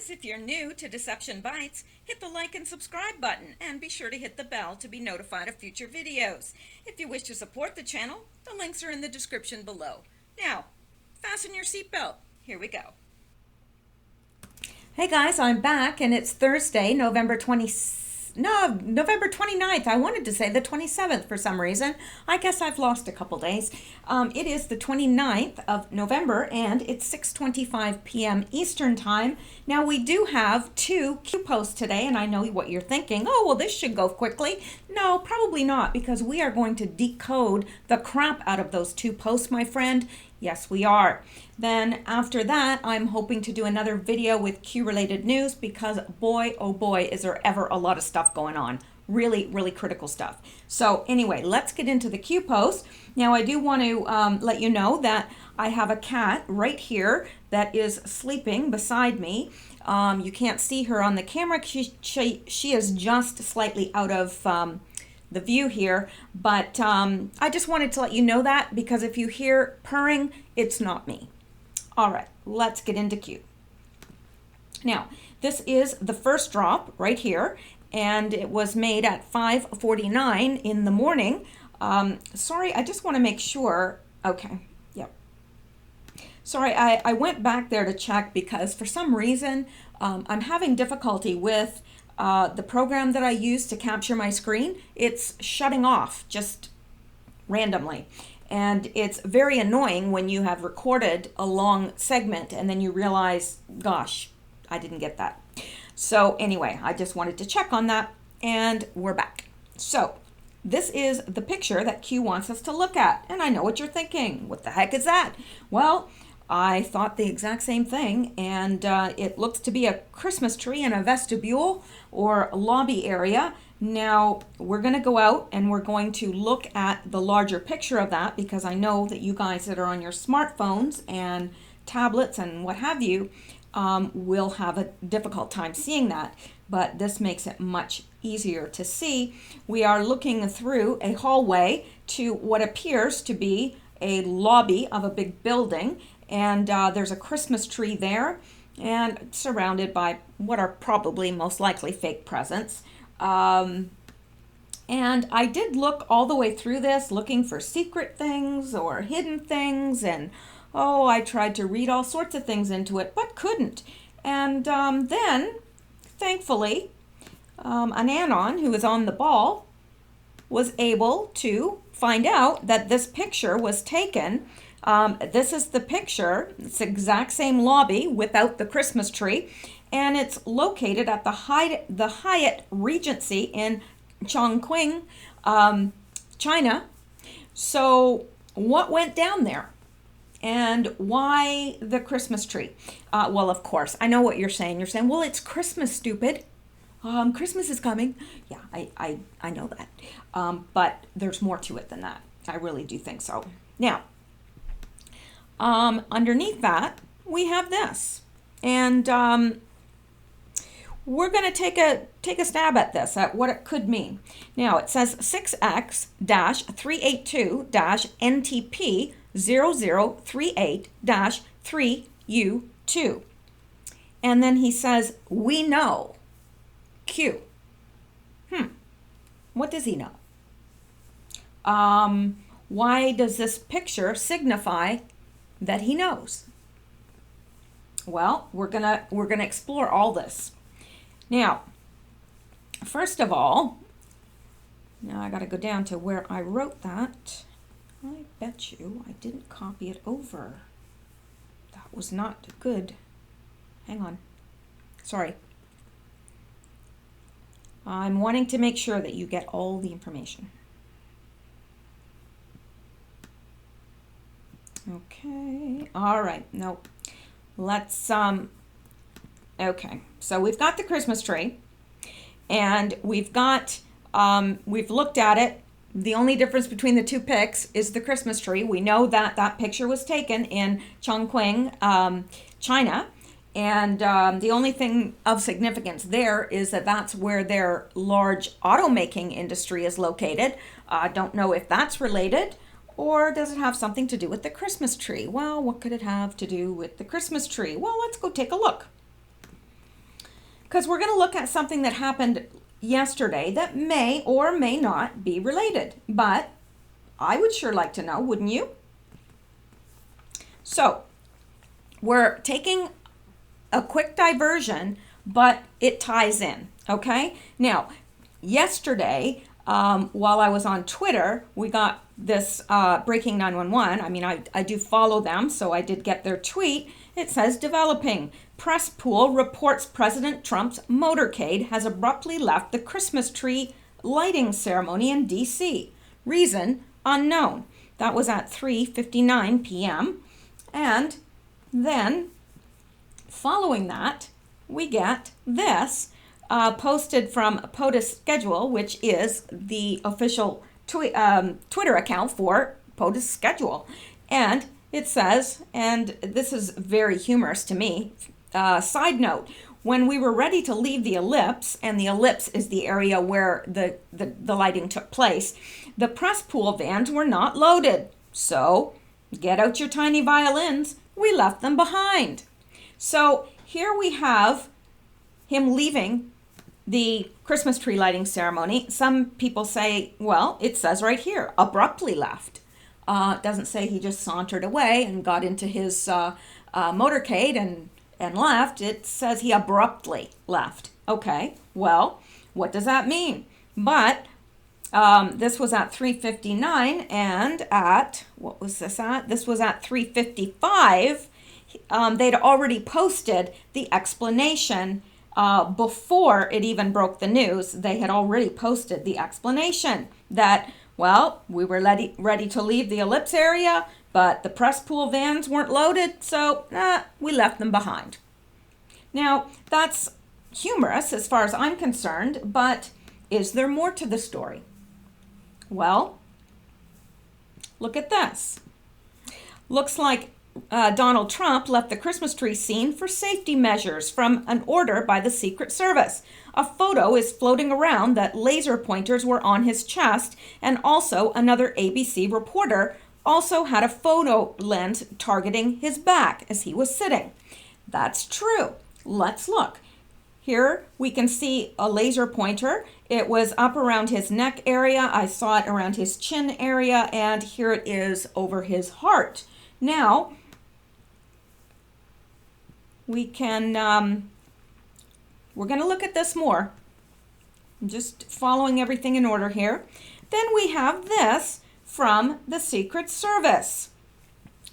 guys, if you're new to Deception Bytes, hit the like and subscribe button and be sure to hit the bell to be notified of future videos. If you wish to support the channel, the links are in the description below. Now, fasten your seatbelt. Here we go. Hey guys, I'm back and it's Thursday, November 29th. I wanted to say the 27th for some reason. I guess I've lost a couple days. It is the 29th of November and it's 6:25 p.m. Eastern Time. Now we do have two Q posts today and I know what you're thinking. Oh, well, this should go quickly. No, probably not, because we are going to decode the crap out of those two posts, my friend. Yes, we are. Then after that, I'm hoping to do another video with Q-related news because boy, oh boy, is there ever a lot of stuff going on. Really, really critical stuff. So anyway, let's get into the Q post. Now I do want to let you know that I have a cat right here that is sleeping beside me. You can't see her on the camera. She is just slightly out of the view here, but I just wanted to let you know that, because if you hear purring, it's not me. All right, let's get into Q. Now, this is the first drop right here, and it was made at 5:49 in the morning. Sorry, I just want to make sure. Okay, yep. Sorry, I went back there to check because for some reason I'm having difficulty with the program that I use to capture my screen. It's shutting off just randomly. And it's very annoying when you have recorded a long segment and then you realize, gosh, I didn't get that. So anyway, I just wanted to check on that and we're back. So this is the picture that Q wants us to look at. And I know what you're thinking. What the heck is that? Well, I thought the exact same thing, and it looks to be a Christmas tree in a vestibule or lobby area. Now, we're going to go out and we're going to look at the larger picture of that, because I know that you guys that are on your smartphones and tablets and what have you will have a difficult time seeing that, but this makes it much easier to see. We are looking through a hallway to what appears to be a lobby of a big building, and there's a Christmas tree there and surrounded by what are probably most likely fake presents. And I did look all the way through this looking for secret things or hidden things, and oh, I tried to read all sorts of things into it but couldn't. And then thankfully an anon who is on the ball was able to find out that this picture was taken. This is the picture. It's the exact same lobby without the Christmas tree, and it's located at the Hyatt Regency in Chongqing, China. So what went down there? And why the Christmas tree? Well, of course, I know what you're saying. You're saying, well, it's Christmas, stupid. Christmas is coming. Yeah, I know that. But there's more to it than that. I really do think so. Now, underneath that, we have this. And we're going to take a stab at this, at what it could mean. Now, it says 6X-382-NTP0038-3U2. And then he says, we know. Q. What does he know? Why does this picture signify that he knows? Well, we're gonna explore all this. Now, first of all, now I gotta go down to where I wrote that. I bet you I didn't copy it over. That was not good. Hang on. Sorry. I'm wanting to make sure that you get all the information. Okay. All right. Nope. Let's okay. So we've got the Christmas tree, and we've looked at it. The only difference between the two pics is the Christmas tree. We know that that picture was taken in Chongqing, China. And the only thing of significance there is that that's where their large automaking industry is located. I don't know if that's related, or does it have something to do with the Christmas tree? Well, what could it have to do with the Christmas tree? Well, let's go take a look. because we're going to look at something that happened yesterday that may or may not be related, but I would sure like to know, wouldn't you? So we're taking a quick diversion, but it ties in, okay? Now, yesterday, while I was on Twitter, we got this Breaking 911. I mean, I do follow them, so I did get their tweet. It says, developing. Press pool reports President Trump's motorcade has abruptly left the Christmas tree lighting ceremony in D.C. Reason, unknown. That was at 3:59 p.m. And then, following that, we get this posted from POTUS Schedule, which is the official Twitter account for POTUS Schedule. And it says, and this is very humorous to me, side note, when we were ready to leave the ellipse, and the ellipse is the area where the lighting took place, the press pool vans were not loaded. So, get out your tiny violins. We left them behind. So, here we have him leaving the Christmas tree lighting ceremony. Some people say, well, it says right here, abruptly left. It doesn't say he just sauntered away and got into his motorcade and left. It says he abruptly left. Okay, well, what does that mean? But this was at 3:59, and at, what was this at? This was at 3:55. They'd already posted the explanation before it even broke the news. They had already posted the explanation that, well, we were ready to leave the ellipse area, but the press pool vans weren't loaded, so we left them behind. Now, that's humorous as far as I'm concerned, but is there more to the story? Well, look at this. Looks like Donald Trump left the Christmas tree scene for safety measures from an order by the Secret Service. A photo is floating around that laser pointers were on his chest, and also another ABC reporter also had a photo lens targeting his back as he was sitting. That's true. Let's look. Here we can see a laser pointer. It was up around his neck area. I saw it around his chin area, and here it is over his heart. Now, we can, we're going to look at this more. I'm just following everything in order here. Then we have this from the Secret Service,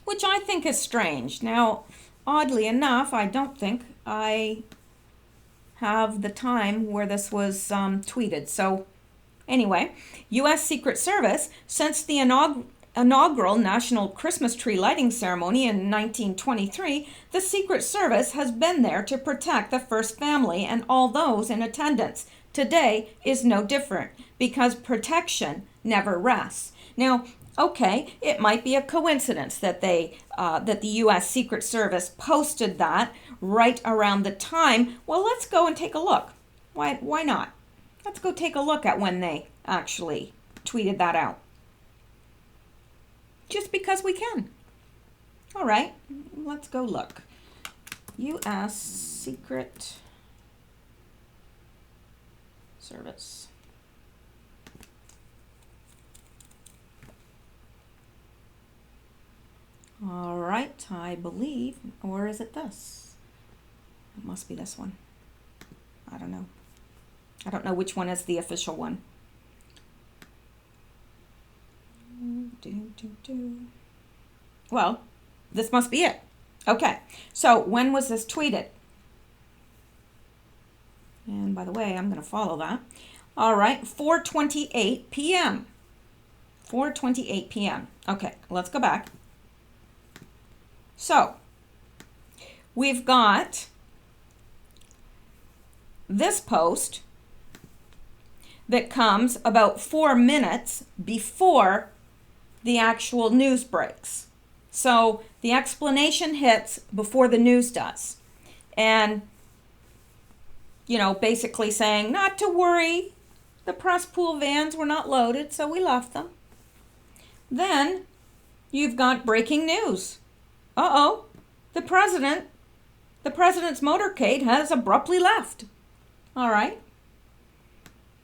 which I think is strange. Now, oddly enough, I don't think I have the time where this was tweeted. So anyway, U.S. Secret Service, since the inaugural National Christmas Tree Lighting Ceremony in 1923, the Secret Service has been there to protect the first family and all those in attendance. Today is no different because protection never rests. Now, okay, it might be a coincidence that that the U.S. Secret Service posted that right around the time. Well, let's go and take a look. Why not? Let's go take a look at when they actually tweeted that out. Just because we can. All right, let's go look. U.S. Secret Service. All right, I believe, or is it this? It must be this one. I don't know. I don't know which one is the official one. Well, this must be it. Okay, so when was this tweeted? And by the way, I'm going to follow that. All right, 4:28 p.m. 4:28 p.m. Okay, let's go back. So, we've got this post that comes about 4 minutes before the actual news breaks. So the explanation hits before the news does. And, you know, basically saying, not to worry, the press pool vans were not loaded, so we left them. Then you've got breaking news. Uh-oh, the president's motorcade has abruptly left. All right.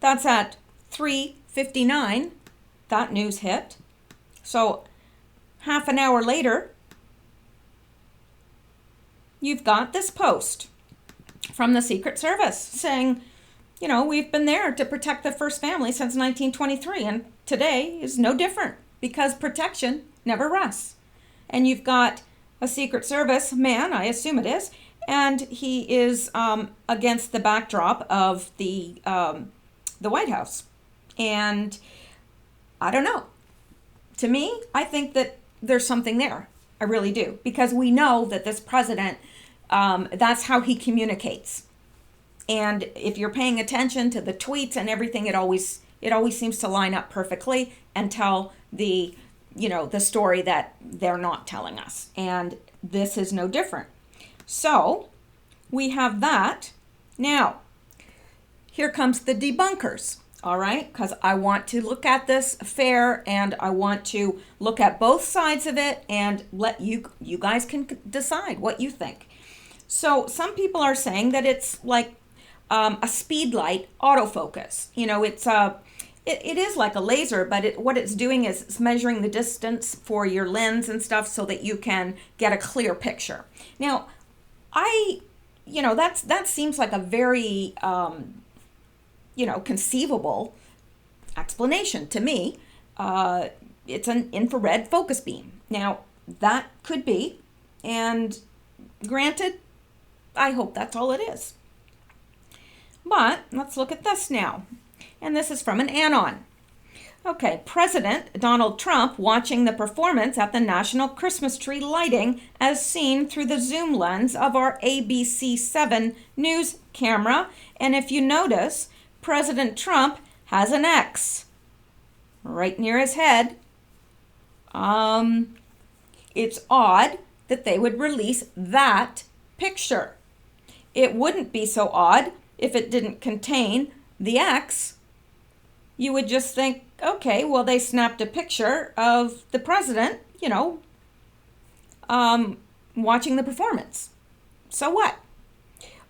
That's at 3:59. That news hit. So half an hour later, you've got this post from the Secret Service saying, we've been there to protect the first family since 1923, and today is no different because protection never rests. And you've got a Secret Service man, I assume it is, and he is against the backdrop of the White House. And I don't know. To me, I think that there's something there. I really do. Because we know that this president, that's how he communicates. And if you're paying attention to the tweets and everything, it always seems to line up perfectly and tell the story that they're not telling us. And this is no different. So we have that. Now, here comes the debunkers. All right, because I want to look at this fair and I want to look at both sides of it and let you guys can decide what you think. So some people are saying that it's like a speed light autofocus. It is like a laser, but what it's doing is it's measuring the distance for your lens and stuff so that you can get a clear picture. Now, that seems like a very conceivable explanation to me. It's an infrared focus beam. Now, that could be, and granted, I hope that's all it is. But let's look at this now. And this is from an Anon. Okay, President Donald Trump watching the performance at the National Christmas Tree lighting as seen through the zoom lens of our ABC7 news camera. And if you notice, President Trump has an X right near his head. It's odd that they would release that picture. It wouldn't be so odd if it didn't contain the X. You would just think, okay, well, they snapped a picture of the president, watching the performance. So what?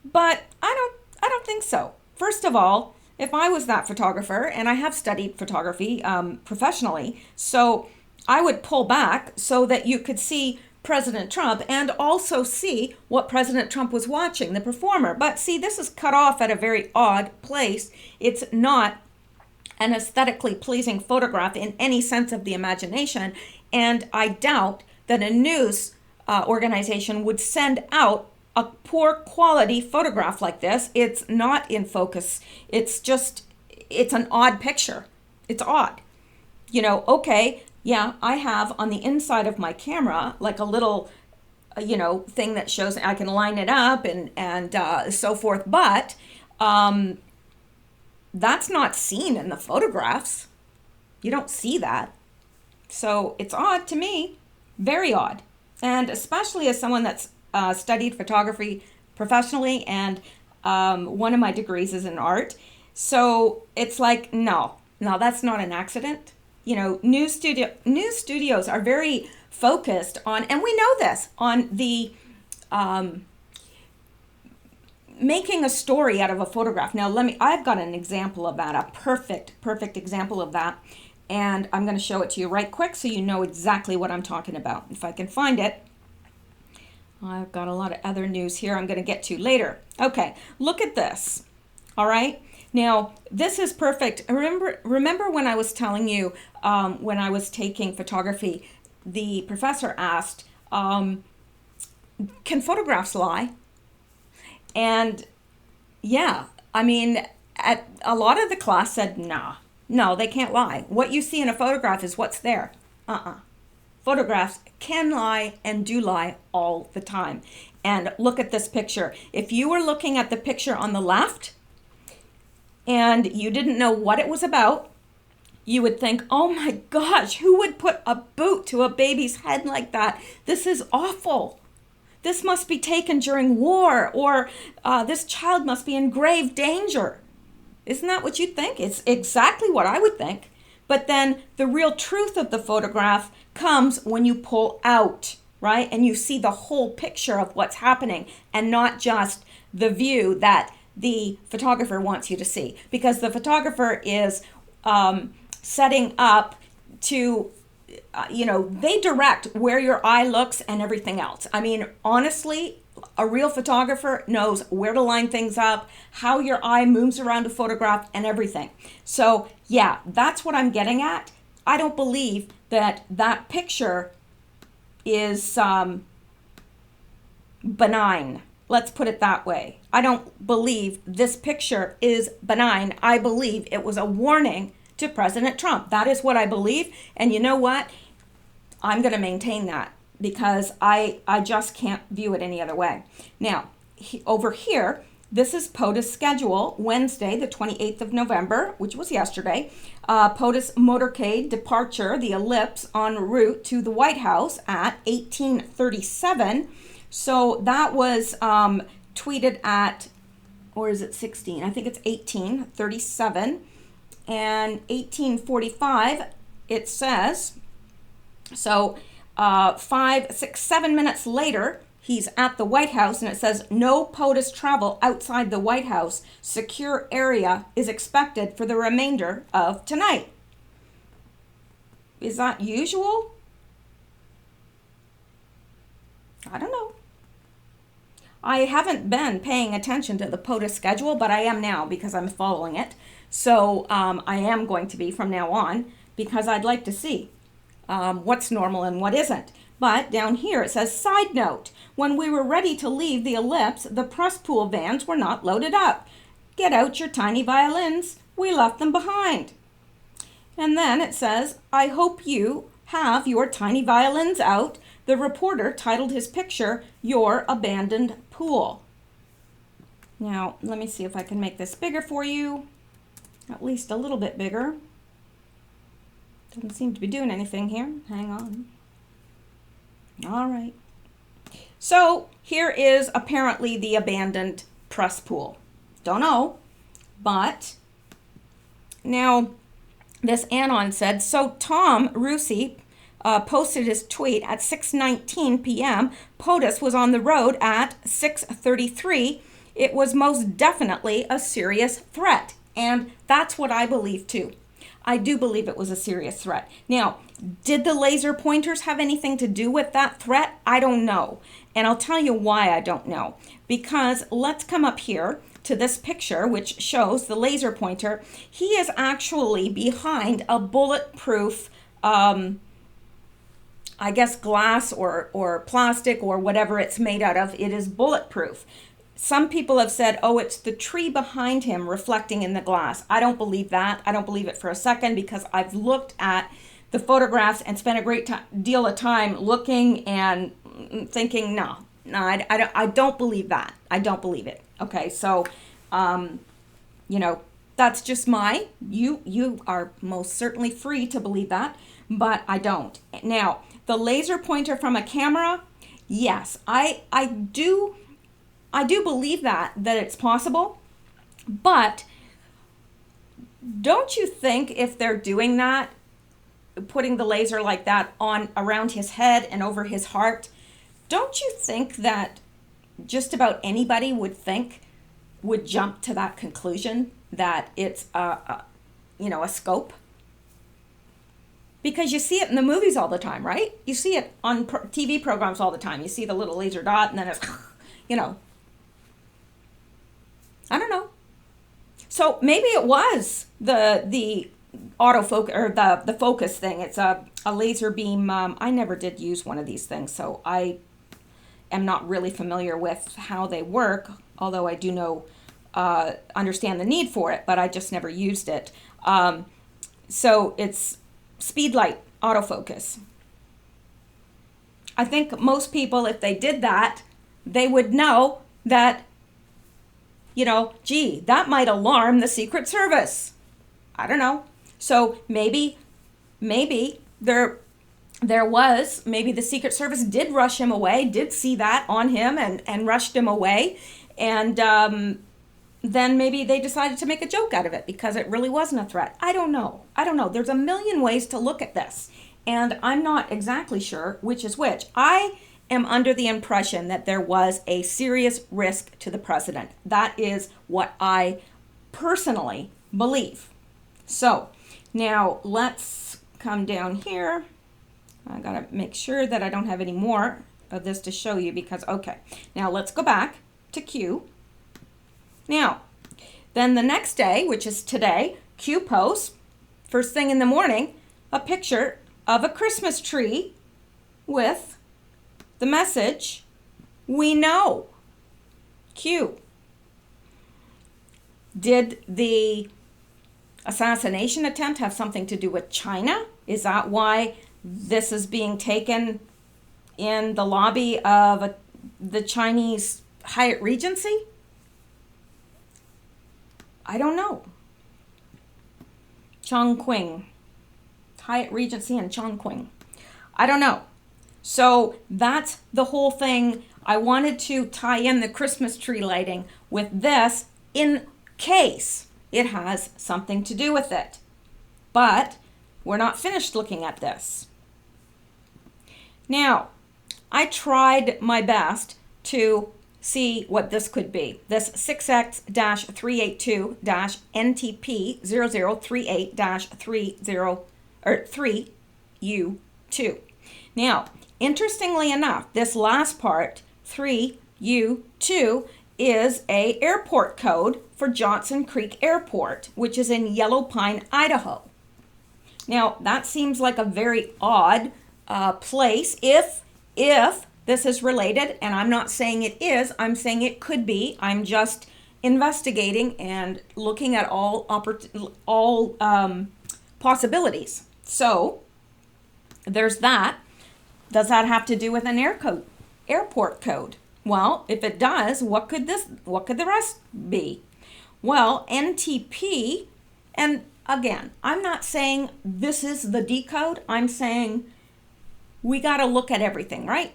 But I don't think so. First of all, if I was that photographer, and I have studied photography professionally, so I would pull back so that you could see President Trump and also see what President Trump was watching, the performer. But see, this is cut off at a very odd place. It's not an aesthetically pleasing photograph in any sense of the imagination, and I doubt that a news organization would send out a poor quality photograph like this. It's not in focus. It's an odd picture. It's odd. Okay, yeah, I have on the inside of my camera like a little, thing that shows I can line it up and so forth. But that's not seen in the photographs. You don't see that. So it's odd to me, very odd. And especially as someone that's studied photography professionally, and one of my degrees is in art. So it's like, no, that's not an accident. News studios are very focused on, and we know this, on the making a story out of a photograph. Now, I've got an example of that, a perfect example of that. And I'm going to show it to you right quick so you know exactly what I'm talking about. If I can find it. I've got a lot of other news here I'm going to get to later. Okay, look at this. All right. Now, this is perfect. Remember when I was telling you, when I was taking photography, the professor asked, can photographs lie? And yeah, a lot of the class said, no, they can't lie. What you see in a photograph is what's there. Photographs can lie and do lie all the time. And look at this picture. If you were looking at the picture on the left and you didn't know what it was about, you would think, oh my gosh, who would put a boot to a baby's head like that? This is awful. This must be taken during war, or this child must be in grave danger. Isn't that what you'd think? It's exactly what I would think. But then the real truth of the photograph comes when you pull out, right? And you see the whole picture of what's happening and not just the view that the photographer wants you to see, because the photographer is setting up to, they direct where your eye looks and everything else. I mean, honestly, a real photographer knows where to line things up, how your eye moves around a photograph and everything. So yeah, that's what I'm getting at. I don't believe that that picture is benign. Let's put it that way. I don't believe this picture is benign. I believe it was a warning to President Trump. That is what I believe. And you know what? I'm going to maintain that, because I just can't view it any other way. Now, over here, this is POTUS schedule, Wednesday, the 28th of November, which was yesterday. POTUS motorcade departure, the ellipse en route to the White House at 1837. So that was tweeted at, or is it 16? I think it's 1837. And 1845, it says, so 5, 6, 7 minutes later, he's at the White House, and it says, no POTUS travel outside the White House. Secure area is expected for the remainder of tonight. Is that usual? I don't know. I haven't been paying attention to the POTUS schedule, but I am now because I'm following it. So I am going to be from now on, because I'd like to see what's normal and what isn't. But down here it says, side note, when we were ready to leave the ellipse, the press pool vans were not loaded up. Get out your tiny violins. We left them behind. And then it says, I hope you have your tiny violins out. The reporter titled his picture, Your Abandoned Pool. Now, let me see if I can make this bigger for you. At least a little bit bigger. Doesn't seem to be doing anything here. Hang on. All right. So here is apparently the abandoned press pool. Don't know, but now this Anon said, so Tom Rusi posted his tweet at 6:19 p.m. POTUS was on the road at 6:33. It was most definitely a serious threat. And that's what I believe too. I do believe it was a serious threat. Now, did the laser pointers have anything to do with that threat? I don't know. And I'll tell you why I don't know. Because let's come up here to this picture, which shows the laser pointer. He is actually behind a bulletproof, I guess, glass or plastic or whatever it's made out of. It is bulletproof. Some people have said, oh, it's the tree behind him reflecting in the glass. I don't believe that. I don't believe it for a second, because I've looked at the photographs and spent a great deal of time looking and thinking, no, I don't believe that. I don't believe it. Okay, so, that's just you are most certainly free to believe that, but I don't. Now, the laser pointer from a camera, yes, I do believe that it's possible, but don't you think if they're doing that, putting the laser like that on around his head and over his heart, don't you think that just about anybody would jump to that conclusion that it's a scope? Because you see it in the movies all the time, right? You see it on TV programs all the time. You see the little laser dot, and then it's, I don't know. So maybe it was the autofocus or the focus thing. It's a laser beam. I never did use one of these things, so I am not really familiar with how they work, although I do know, understand the need for it, but I just never used it. So it's speed light autofocus. I think most people, if they did that, they would know that, that might alarm the Secret Service. I don't know. So maybe the Secret Service did rush him away, did see that on him and rushed him away. And then maybe they decided to make a joke out of it because it really wasn't a threat. I don't know. There's a million ways to look at this. And I'm not exactly sure which is which. I am under the impression that there was a serious risk to the president. That is what I personally believe. So now let's come down here. I gotta make sure that I don't have any more of this to show you because, okay, now let's go back to Q. Now, then the next day, which is today, Q posts, first thing in the morning, a picture of a Christmas tree with the message, "We know." Q. Did the assassination attempt have something to do with China? Is that why this is being taken in the lobby of the Chinese Hyatt Regency? I don't know. Chongqing. Hyatt Regency in Chongqing. I don't know. So that's the whole thing. I wanted to tie in the Christmas tree lighting with this in case it has something to do with it. But we're not finished looking at this. Now, I tried my best to see what this could be. This 6X-382-NTP0038-3U2. Now, interestingly enough, this last part, 3U2, is a airport code for Johnson Creek Airport, which is in Yellow Pine, Idaho. Now, that seems like a very odd place if this is related, and I'm not saying it is, I'm saying it could be. I'm just investigating and looking at all possibilities. So there's that. Does that have to do with an airport code? Well, if it does, what could the rest be? Well, NTP, and again, I'm not saying this is the decode. I'm saying we got to look at everything, right?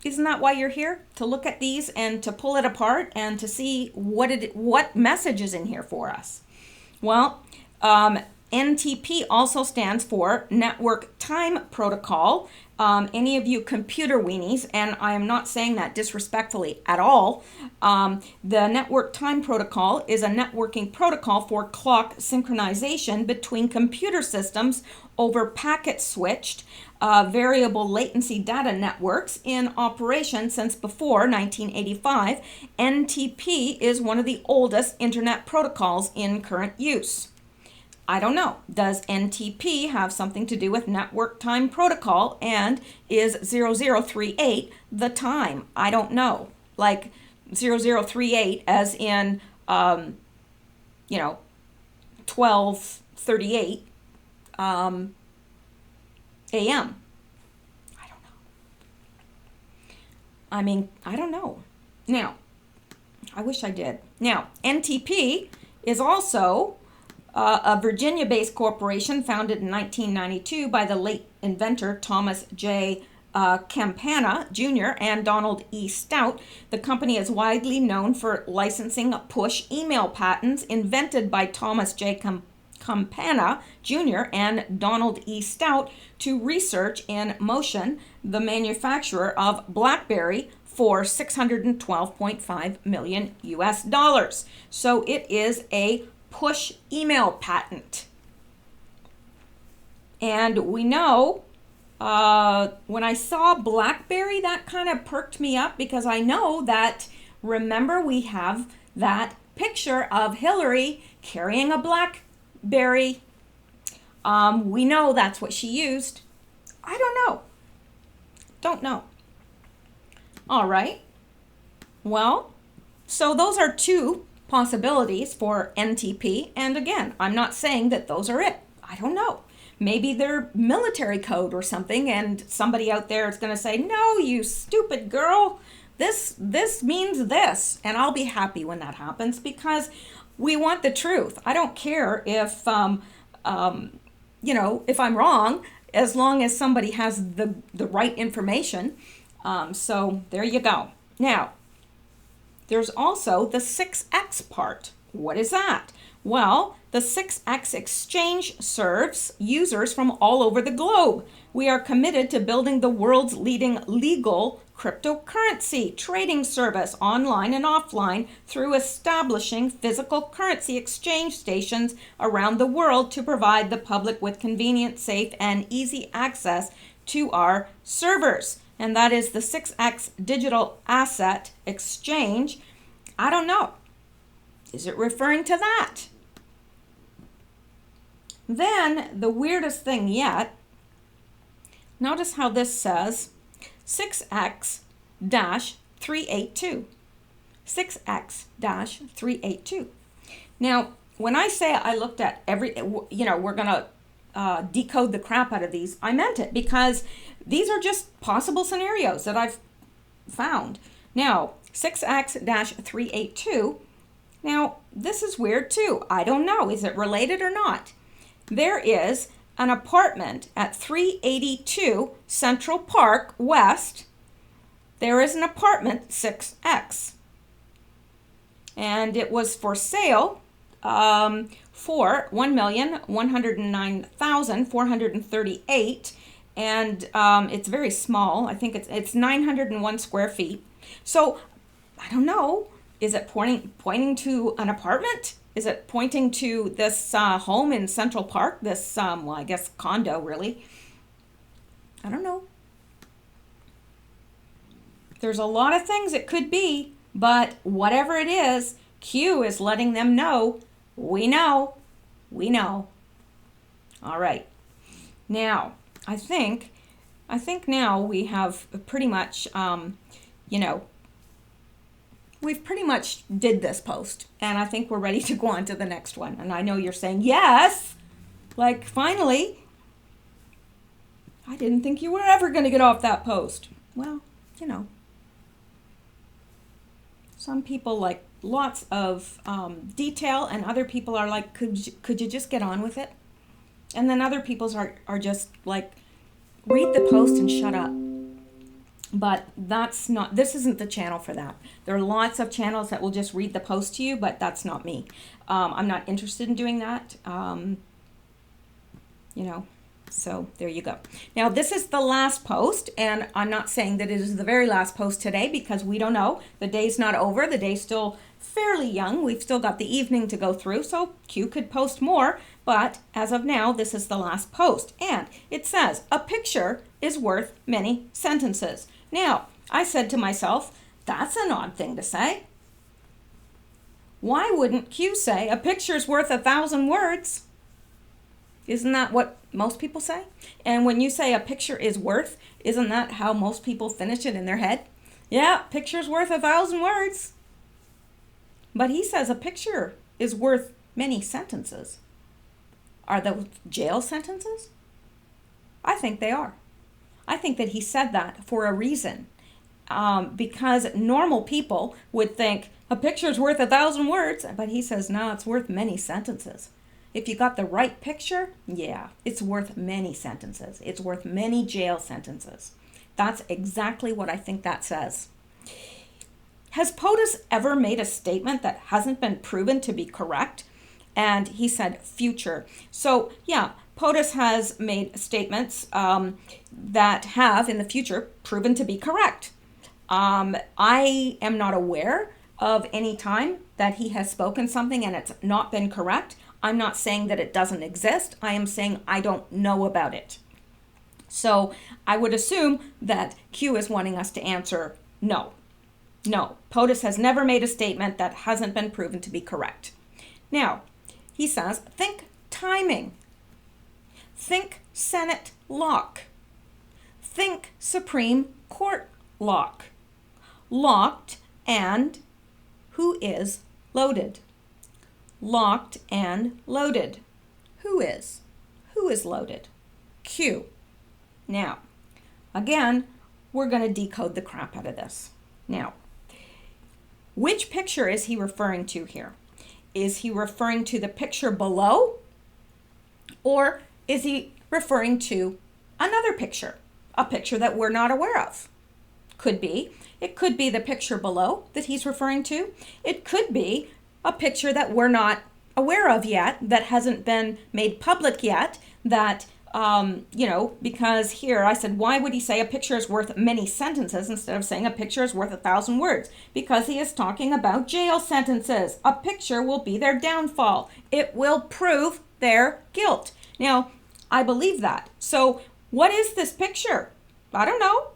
Isn't that why you're here? To look at these and to pull it apart and to see what message is in here for us. Well, NTP also stands for Network Time Protocol. Any of you computer weenies, and I am not saying that disrespectfully at all, the Network Time Protocol is a networking protocol for clock synchronization between computer systems over packet-switched variable latency data networks in operation since before 1985. NTP is one of the oldest internet protocols in current use. I don't know. Does NTP have something to do with Network Time Protocol, and is 0038 the time? I don't know. Like 0038 as in 12:38 AM. I don't know. I mean, I don't know. Now, I wish I did. Now, NTP is also a Virginia-based corporation founded in 1992 by the late inventor Thomas J. Campana Jr. and Donald E. Stout. The company is widely known for licensing push email patents invented by Thomas J. Campana Jr. and Donald E. Stout to Research in Motion, the manufacturer of BlackBerry, for $612.5 million US. So it is a push email patent. And we know when I saw BlackBerry, that kind of perked me up because I know that, remember, we have that picture of Hillary carrying a BlackBerry. We know that's what she used. I don't know. Don't know. All right. Well, so those are two possibilities for NTP. And again, I'm not saying that those are it. I don't know. Maybe they're military code or something, and somebody out there is going to say, "No, you stupid girl. This means this." And I'll be happy when that happens because we want the truth. I don't care if if I'm wrong, as long as somebody has the right information. So there you go. Now, there's also the 6X part. What is that? Well, The 6X exchange serves users from all over the globe. We are committed to building the world's leading legal cryptocurrency trading service online and offline through establishing physical currency exchange stations around the world to provide the public with convenient, safe, and easy access to our servers. And that is the 6X Digital Asset Exchange. I don't know. Is it referring to that? Then, the weirdest thing yet, notice how this says 6X-382. 6X-382. Now, when I say I looked at every, we're going to decode the crap out of these, I meant it because these are just possible scenarios that I've found. Now, 6X-382, now this is weird too. I don't know, is it related or not? There is an apartment at 382 Central Park West. There is an apartment 6X. And it was for sale for $1,109,438. And it's very small. I think it's 901 square feet. So I don't know. Is it pointing to an apartment? Is it pointing to this home in Central Park? This, I guess condo, really. I don't know. There's a lot of things it could be, but whatever it is, Q is letting them know, we know. All right. Now, I think now we have pretty much, we've pretty much did this post, and I think we're ready to go on to the next one. And I know you're saying, yes, like finally. I didn't think you were ever going to get off that post. Well, some people like lots of detail, and other people are like, could you just get on with it? And then other people's are just like, read the post and shut up. But this isn't the channel for that. There are lots of channels that will just read the post to you, but that's not me. I'm not interested in doing that. So there you go. Now, this is the last post, and I'm not saying that it is the very last post today because we don't know. The day's not over. The day's still fairly young. We've still got the evening to go through, so Q could post more. But as of now, this is the last post. And it says, a picture is worth many sentences. Now, I said to myself, that's an odd thing to say. Why wouldn't Q say, a picture's worth 1,000 words? Isn't that what most people say? And when you say a picture is worth, isn't that how most people finish it in their head? Yeah, picture's worth 1,000 words. But he says a picture is worth many sentences. Are those jail sentences? I think they are. I think that he said that for a reason. Because normal people would think a picture's worth 1,000 words, but he says, no, it's worth many sentences. If you got the right picture, yeah, it's worth many sentences. It's worth many jail sentences. That's exactly what I think that says. Has POTUS ever made a statement that hasn't been proven to be correct? And he said future. So yeah, POTUS has made statements that have in the future proven to be correct. I am not aware of any time that he has spoken something and it's not been correct. I'm not saying that it doesn't exist. I am saying I don't know about it. So I would assume that Q is wanting us to answer no. No, POTUS has never made a statement that hasn't been proven to be correct. Now, he says, think timing. Think Senate lock. Think Supreme Court lock. Locked and who is loaded? Locked and loaded. Who is? Who is loaded? Q. Now, again, we're going to decode the crap out of this. Now, which picture is he referring to here? Is he referring to the picture below? Or is he referring to another picture? A picture that we're not aware of? Could be. It could be the picture below that he's referring to. It could be a picture that we're not aware of yet, that hasn't been made public yet, that, because here I said, why would he say a picture is worth many sentences instead of saying a picture is worth 1,000 words? Because he is talking about jail sentences. A picture will be their downfall. It will prove their guilt. Now, I believe that. So what is this picture? I don't know.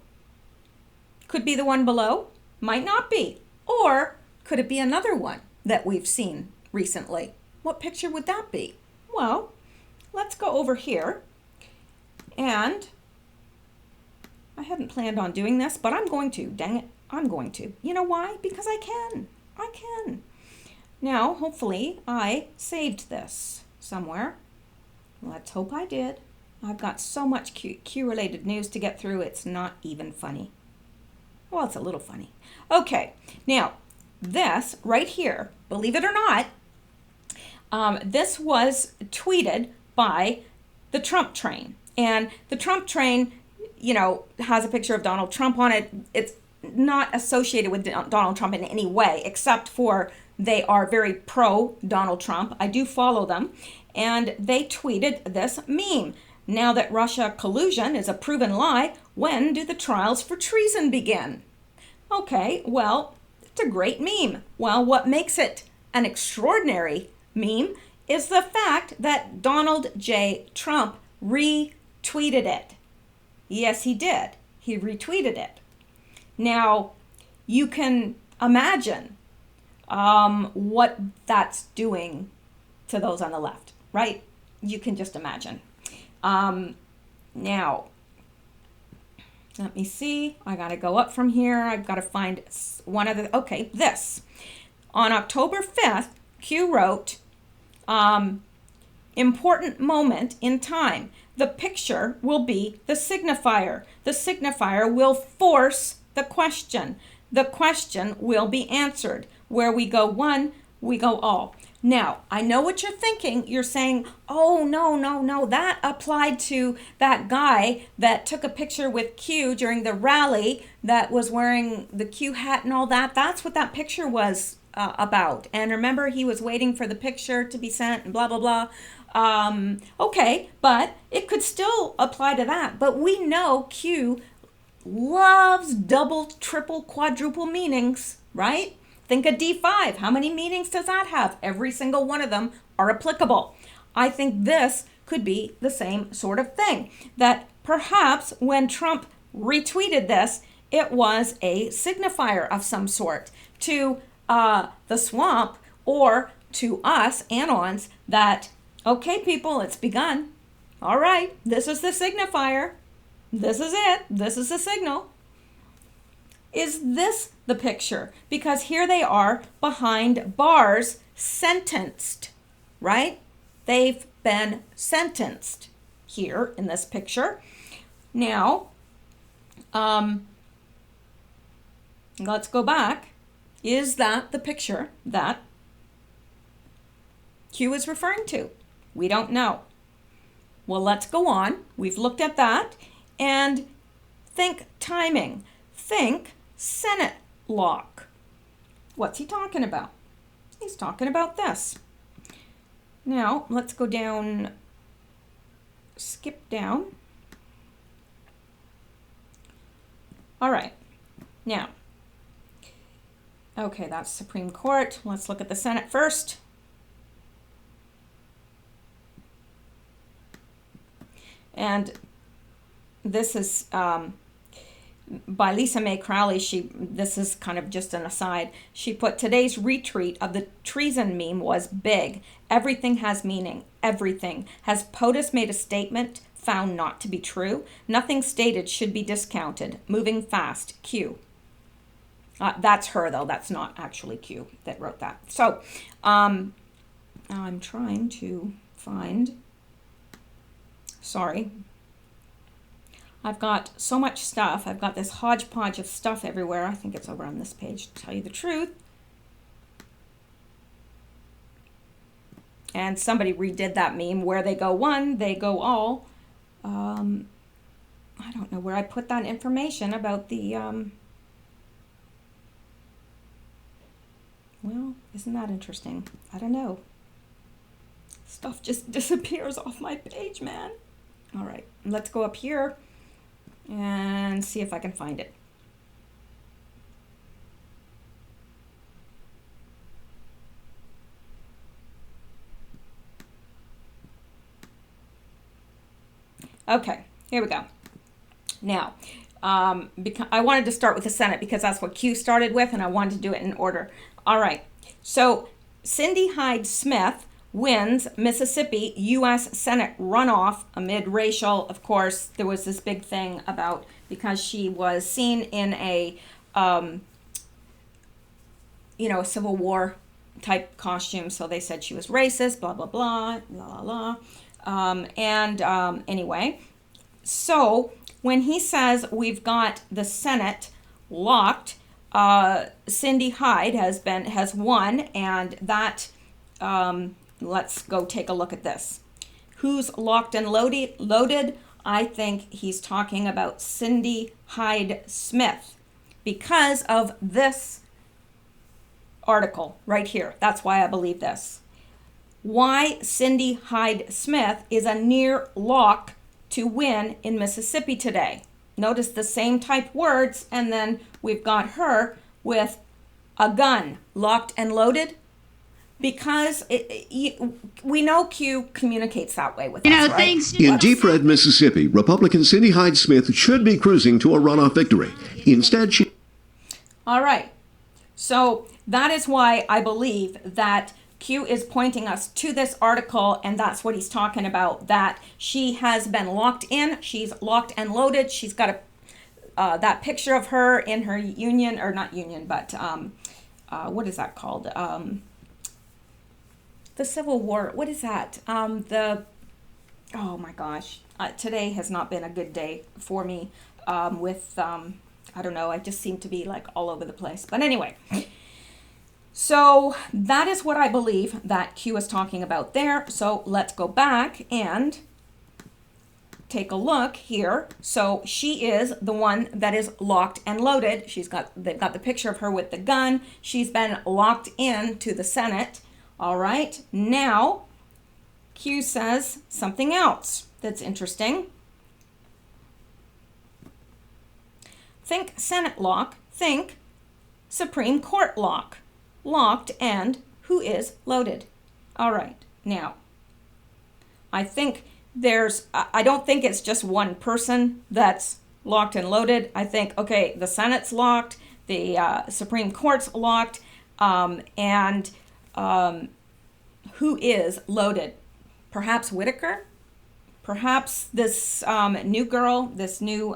Could be the one below. Might not be. Or could it be another one that we've seen recently? What picture would that be? Well, let's go over here. And I hadn't planned on doing this, but I'm going to. Dang it, I'm going to. You know why? Because I can. I can. Now, hopefully, I saved this somewhere. Let's hope I did. I've got so much Q-related news to get through, it's not even funny. Well, it's a little funny. Okay, now, this right here, believe it or not, this was tweeted by the Trump train. And the Trump train, has a picture of Donald Trump on it. It's not associated with Donald Trump in any way, except for they are very pro Donald Trump. I do follow them. And they tweeted this meme. Now that Russia collusion is a proven lie, when do the trials for treason begin? Okay, well, it's a great meme. Well, what makes it an extraordinary meme is the fact that Donald J. Trump retweeted it. Yes, he did. He retweeted it. Now, you can imagine what that's doing to those on the left, right? You can just imagine. Now, let me see. I got to go up from here. I've got to find one of the, okay, this. On October 5th, Q wrote, important moment in time. The picture will be the signifier. The signifier will force the question. The question will be answered. Where we go one, we go all. Now, I know what you're thinking. You're saying, oh, no, that applied to that guy that took a picture with Q during the rally that was wearing the Q hat and all that. That's what that picture was about. And remember, he was waiting for the picture to be sent and blah, blah, blah. Okay, but it could still apply to that. But we know Q loves double, triple, quadruple meanings, right? Think of D5. How many meanings does that have? Every single one of them are applicable. I think this could be the same sort of thing. That perhaps when Trump retweeted this, it was a signifier of some sort to the swamp or to us, Anons, that, okay, people, it's begun. All right, this is the signifier. This is it. This is the signal. Is this the picture? Because here they are behind bars, sentenced, right? They've been sentenced here in this picture. Now, let's go back. Is that the picture that Q is referring to? We don't know. Well, let's go on. We've looked at that. And think timing. Think Senate lock. What's he talking about? He's talking about this. Now, let's go down, skip down. All right. Now, okay, that's Supreme Court. Let's look at the Senate first. And this is by Lisa Mae Crowley. This is kind of just an aside. She put, today's retweet of the treason meme was big. Everything has meaning. Everything. Has POTUS made a statement found not to be true? Nothing stated should be discounted. Moving fast. Q. That's her, though. That's not actually Q that wrote that. So, I'm trying to find... Sorry. I've got so much stuff. I've got this hodgepodge of stuff everywhere. I think it's over on this page, to tell you the truth. And somebody redid that meme, where they go one, they go all. I don't know where I put that information about the... Well, isn't that interesting? I don't know. Stuff just disappears off my page, man. All right, let's go up here and see if I can find it. Okay, here we go. Now, because I wanted to start with the Senate because that's what Q started with, and I wanted to do it in order. All right, so Cindy Hyde-Smith wins Mississippi U.S. Senate runoff amid racial. Of course, there was this big thing about because she was seen in a, Civil War type costume, so they said she was racist, blah, blah, blah, blah, blah, blah. Anyway, so when he says we've got the Senate locked, Cindy Hyde has won, and that, let's go take a look at this. Who's locked and loaded? I think he's talking about Cindy Hyde-Smith because of this article right here. That's why I believe this. Why Cindy Hyde-Smith is a near lock to win in Mississippi today. Notice the same type words, and then we've got her with a gun, locked and loaded, because we know Q communicates that way with us, right? In deep red Mississippi, Republican Cindy Hyde-Smith should be cruising to a runoff victory. Instead, she... All right. So that is why I believe that Q is pointing us to this article, and that's what he's talking about, that she has been locked in. She's locked and loaded. She's got that picture of her in her union, or not union, but what is that called? The Civil War. What is that? Oh my gosh. Today has not been a good day for me with, I don't know, I just seem to be like all over the place. But anyway, so that is what I believe that Q is talking about there. So let's go back and take a look here. So she is the one that is locked and loaded. They've got the picture of her with the gun. She's been locked in to the Senate. All right, now Q says something else that's interesting. Think Senate lock, think Supreme Court lock. Locked and who is loaded. All right, now I don't think it's just one person that's locked and loaded. I think, okay, the Senate's locked, the Supreme Court's locked, and who is loaded? Perhaps Whitaker? Perhaps this new girl, this new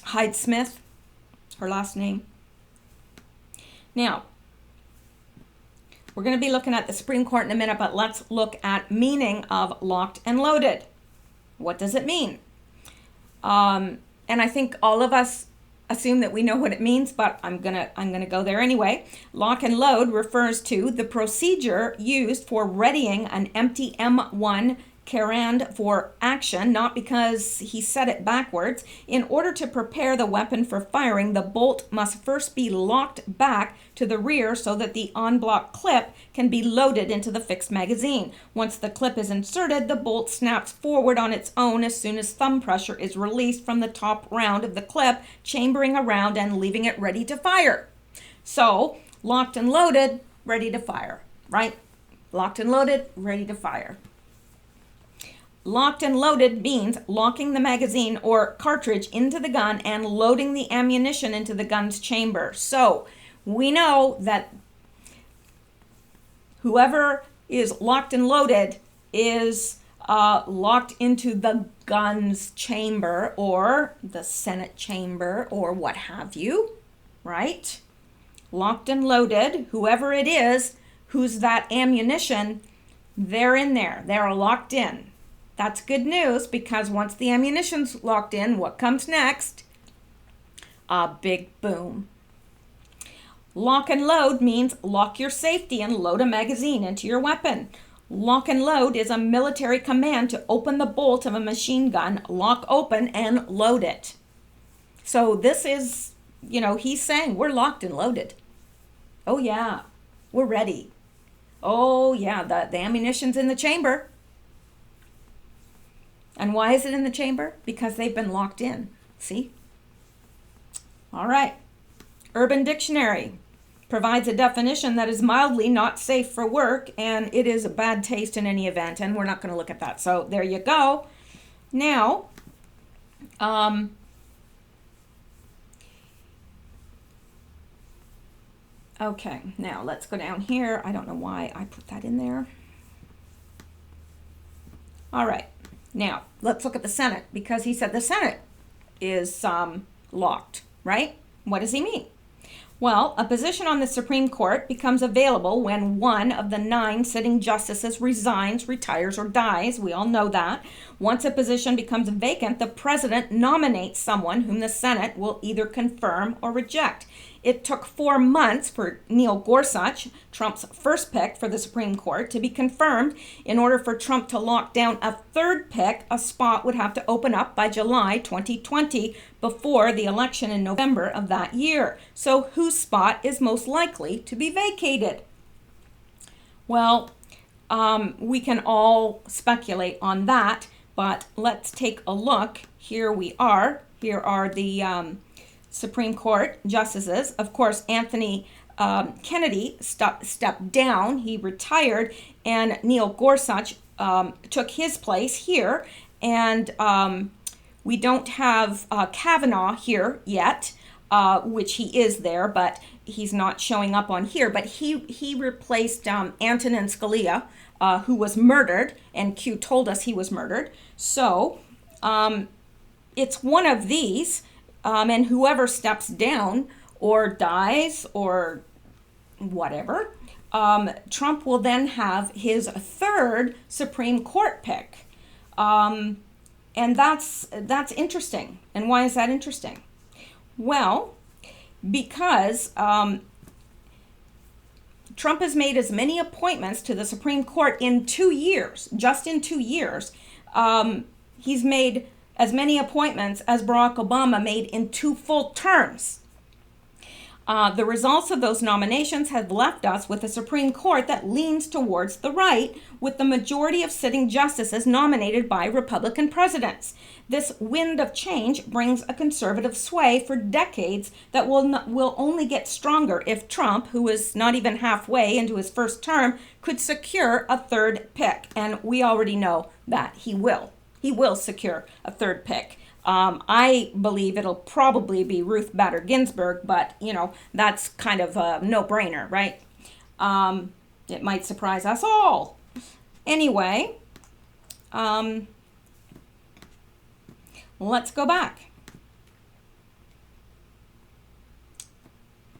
Hyde-Smith, her last name. Now, we're going to be looking at the Supreme Court in a minute, but let's look at meaning of locked and loaded. What does it mean? And I think all of us assume that we know what it means, but I'm gonna go there anyway. Lock and load refers to the procedure used for readying an empty M1 Carand for action, not because he said it backwards. In order to prepare the weapon for firing, the bolt must first be locked back to the rear so that the en-bloc clip can be loaded into the fixed magazine. Once the clip is inserted, the bolt snaps forward on its own as soon as thumb pressure is released from the top round of the clip, chambering around and leaving it ready to fire. So, locked and loaded, ready to fire, right? Locked and loaded, ready to fire. Locked and loaded means locking the magazine or cartridge into the gun and loading the ammunition into the gun's chamber. So we know that whoever is locked and loaded is locked into the gun's chamber or the Senate chamber or what have you, right? Locked and loaded, whoever it is, who's that ammunition, they're in there. They're locked in. That's good news because once the ammunition's locked in, what comes next? A big boom. Lock and load means lock your safety and load a magazine into your weapon. Lock and load is a military command to open the bolt of a machine gun, lock open and load it. So this is, he's saying we're locked and loaded. Oh yeah, we're ready. Oh, yeah, the ammunition's in the chamber. And why is it in the chamber? Because they've been locked in. See? All right. Urban Dictionary provides a definition that is mildly not safe for work, and it is a bad taste in any event, and we're not going to look at that. So there you go. Now, okay, now let's go down here. I don't know why I put that in there. All right, now let's look at the Senate, because he said the Senate is locked, right? What does he mean? Well, a position on the Supreme Court becomes available when one of the 9 sitting justices resigns, retires, or dies. We all know that. Once a position becomes vacant, the president nominates someone whom the Senate will either confirm or reject. It took 4 months for Neil Gorsuch, Trump's first pick for the Supreme Court, to be confirmed. In order for Trump to lock down a third pick, a spot would have to open up by July 2020 before the election in November of that year. So whose spot is most likely to be vacated? Well, we can all speculate on that, but let's take a look. Here we are. Here are the Supreme Court justices. Of course, Anthony Kennedy stepped down. He retired, and Neil Gorsuch took his place here. And we don't have Kavanaugh here yet, which he is there, but he's not showing up on here. But he replaced Antonin Scalia, who was murdered, and Q told us he was murdered. So it's one of these. And whoever steps down or dies or whatever, Trump will then have his third Supreme Court pick. And that's interesting. And why is that interesting? Well, because Trump has made as many appointments to the Supreme Court in 2 years, just in 2 years. He's made as many appointments as Barack Obama made in 2 full terms. The results of those nominations have left us with a Supreme Court that leans towards the right, with the majority of sitting justices nominated by Republican presidents. This wind of change brings a conservative sway for decades that will only get stronger if Trump, who is not even halfway into his first term, could secure a third pick. And we already know that he will. He will secure a third pick. I believe it'll probably be Ruth Bader Ginsburg, but, that's kind of a no-brainer, right? It might surprise us all. Anyway, let's go back.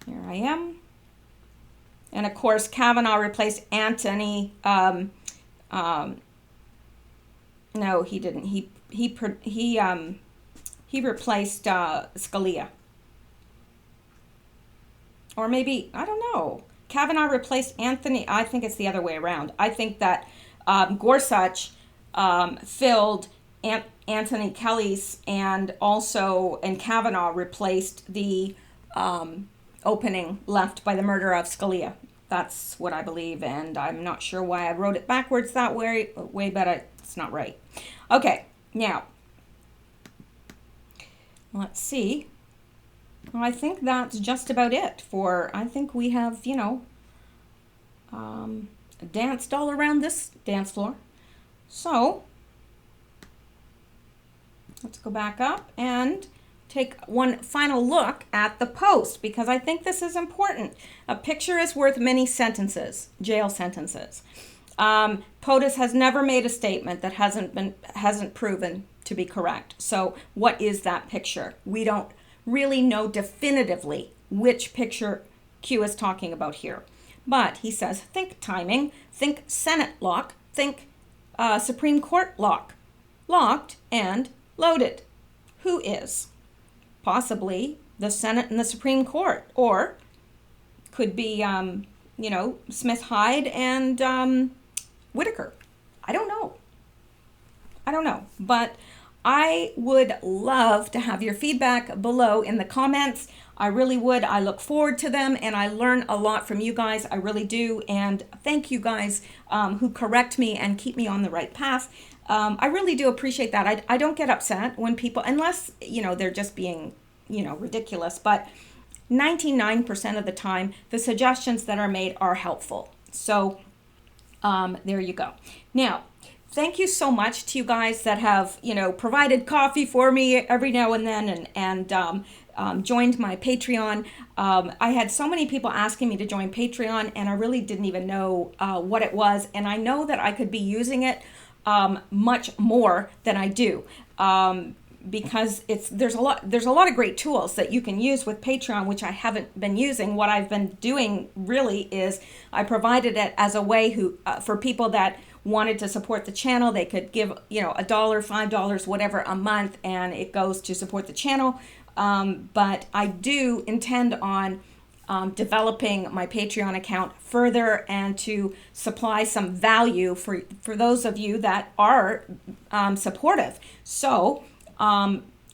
Here I am. And, of course, Kavanaugh replaced Anthony. No, he didn't. He replaced Scalia. Or maybe, I don't know. Kavanaugh replaced Anthony. I think it's the other way around. I think that Gorsuch filled Anthony Kelly's, and Kavanaugh replaced the opening left by the murder of Scalia. That's what I believe, and I'm not sure why I wrote it backwards that way, but it's not right. Okay, now, let's see. Well, I think that's just about it I think we have, danced all around this dance floor. So, let's go back up and take one final look at the Post, because I think this is important. A picture is worth many sentences, jail sentences. POTUS has never made a statement that hasn't proven to be correct. So what is that picture? We don't really know definitively which picture Q is talking about here. But he says, think timing, think Senate lock, think Supreme Court lock. Locked and loaded. Who is? Possibly the Senate and the Supreme Court, or could be, Smith, Hyde, and Whitaker. I don't know. But I would love to have your feedback below in the comments. I really would. I look forward to them, and I learn a lot from you guys. I really do. And thank you guys who correct me and keep me on the right path. I really do appreciate that. I don't get upset when people, unless, they're just being, ridiculous. But 99% of the time, the suggestions that are made are helpful. So there you go. Now, thank you so much to you guys that have, provided coffee for me every now and then and joined my Patreon. I had so many people asking me to join Patreon, and I really didn't even know what it was. And I know that I could be using it much more than I do. Because there's a lot of great tools that you can use with Patreon, which I haven't been using. What I've been doing really is I provided it as a way for people that wanted to support the channel. They could give $1, $5, whatever a month, and it goes to support the channel. But I do intend on developing my Patreon account further and to supply some value for those of you that are supportive. So.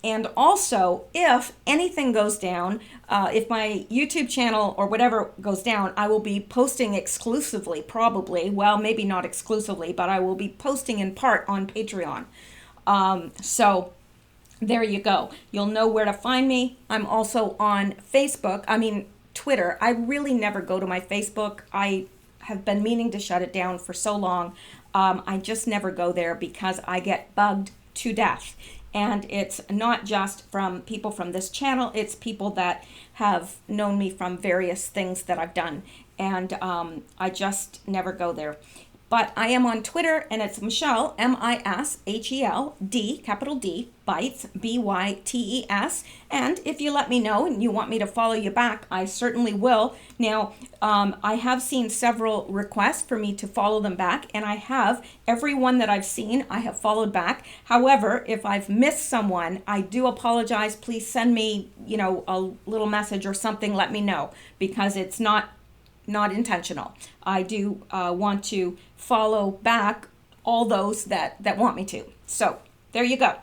And also, if anything goes down, if my YouTube channel or whatever goes down, I will be posting exclusively, probably, well, maybe not exclusively, but I will be posting in part on Patreon. So there you go. You'll know where to find me. I'm also on Twitter. I really never go to my Facebook. I have been meaning to shut it down for so long. I just never go there because I get bugged to death. And it's not just from people from this channel, it's people that have known me from various things that I've done. And I just never go there. But I am on Twitter, and it's Mishel, M-I-S-H-E-L-D, capital D, Bytes, B-Y-T-E-S. And if you let me know and you want me to follow you back, I certainly will. Now, I have seen several requests for me to follow them back, and I have. Every one that I've seen, I have followed back. However, if I've missed someone, I do apologize. Please send me, a little message or something. Let me know, because it's not intentional. I do want to follow back all those that want me to. So there you go.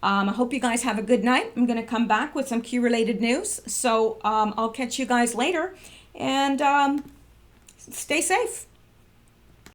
I hope you guys have a good night. I'm going to come back with some Q-related news. So I'll catch you guys later, and stay safe.